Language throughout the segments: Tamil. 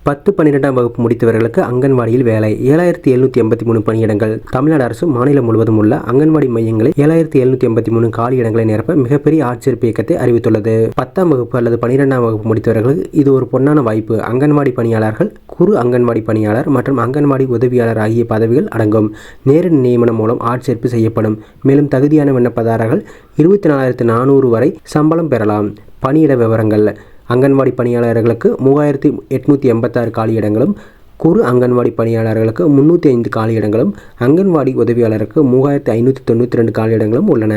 10, 12ஆம் வகுப்பு முடித்தவர்களுக்கு அங்கன்வாடியில் வேலை 7783 பணியிடங்கள். தமிழ்நாடு அரசு மாநிலம் முழுவதும் உள்ள அங்கன்வாடி மையங்களில் 7783 காலி இடங்களை நிரப்ப மிகப்பெரிய ஆட்சேர்ப்பு இயக்கத்தை அறிவித்துள்ளது. 10ஆம் வகுப்பு அல்லது 12ஆம் வகுப்பு முடித்தவர்களுக்கு இது ஒரு பொன்னான வாய்ப்பு. அங்கன்வாடி பணியாளர்கள், குறு அங்கன்வாடி பணியாளர் மற்றும் அங்கன்வாடி உதவியாளர் ஆகிய பதவிகள் அடங்கும். நேரடி நியமனம் மூலம் ஆட்சேர்ப்பு செய்யப்படும். மேலும் தகுதியான விண்ணப்பதாரர்கள் 24,400 வரை சம்பளம் பெறலாம். பணியிட விவரங்கள்: அங்கன்வாடி பணியாளர்களுக்கு 3886 காலி இடங்களும், குறு அங்கன்வாடி பணியாளர்களுக்கு 305 காலி இடங்களும், அங்கன்வாடி உதவியாளருக்கு 3592 காலி இடங்களும் உள்ளன.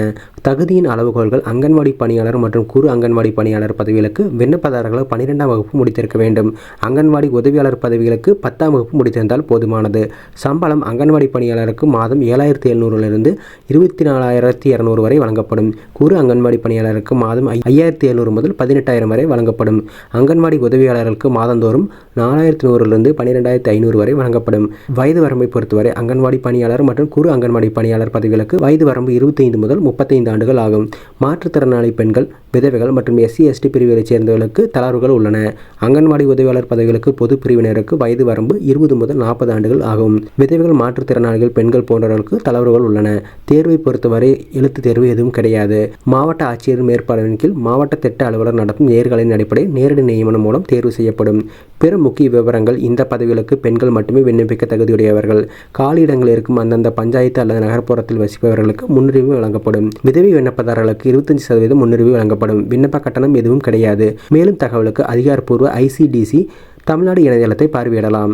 தகுதியின் அளவுகோல்கள்: அங்கன்வாடி பணியாளர் மற்றும் குறு அங்கன்வாடி பணியாளர் பதவிகளுக்கு விண்ணப்பதாரர்கள் 12ஆம் வகுப்பு முடித்திருக்க வேண்டும். அங்கன்வாடி உதவியாளர் பதவிகளுக்கு 10ஆம் வகுப்பு முடித்திருந்தால் போதுமானது. சம்பளம்: அங்கன்வாடி பணியாளருக்கு மாதம் 7,700 24,200 வரை வழங்கப்படும். குறு அங்கன்வாடி பணியாளருக்கு மாதம் 5,700 முதல் 18,000 வரை வழங்கப்படும். அங்கன்வாடி உதவியாளர்களுக்கு மாதந்தோறும் 4,100 12,500 வரை வழங்கப்படும். வயது வரம்பை பொறுத்தவரை அங்கன்வாடி பணியாளர் மற்றும் குறு அங்கன்வாடி பணியாளர் பதவிகளுக்கு வயது வரம்பு 25 முதல் 35 ஆண்டுகள் ஆகும். மாற்றுத்திறனாளி பெண்கள், விதவைகள் மற்றும் SC/ST பிரிவுகளைச் சேர்ந்தவர்களுக்கு தளர்வுகள் உள்ளன. அங்கன்வாடி உதவியாளர் பதவிகளுக்கு பொது பிரிவினருக்கு வயது வரம்பு 20 முதல் 40 ஆண்டுகள் ஆகும். விதவைகள், மாற்றுத்திறனாளிகள் பெண்கள் போன்றவர்களுக்கு தளர்வுகள் உள்ளன. தேர்வை பொறுத்தவரை எழுத்து தேர்வு எதுவும் கிடையாது. மாவட்ட ஆட்சியர் மேற்பார்வையின் கீழ் மாவட்ட திட்ட அலுவலர் நடத்தும் நேர்காணலின் அடிப்படையில் நேரடி நியமனம் மூலம் தேர்வு செய்யப்படும். பிற முக்கிய விவரங்கள்: இந்த பதவிகளுக்கு பெண்கள் மட்டுமே விண்ணப்பிக்க தகுதியுடையவர்கள். காலியிடங்கள் இருக்கும் அந்தந்த பஞ்சாயத்து அல்லது நகர்ப்புறத்தில் வசிப்பவர்களுக்கு முன்னுரிமை வழங்கப்படும். விதவை விண்ணப்பதாரர்களுக்கு 25% முன்னுரிமை வழங்கப்படும். விண்ணப்ப கட்டணம் எதுவும் கிடையாது. மேலும் தகவலுக்கு அதிகாரப்பூர்வ ICDC தமிழ்நாடு இணையதளத்தை பார்வையிடலாம்.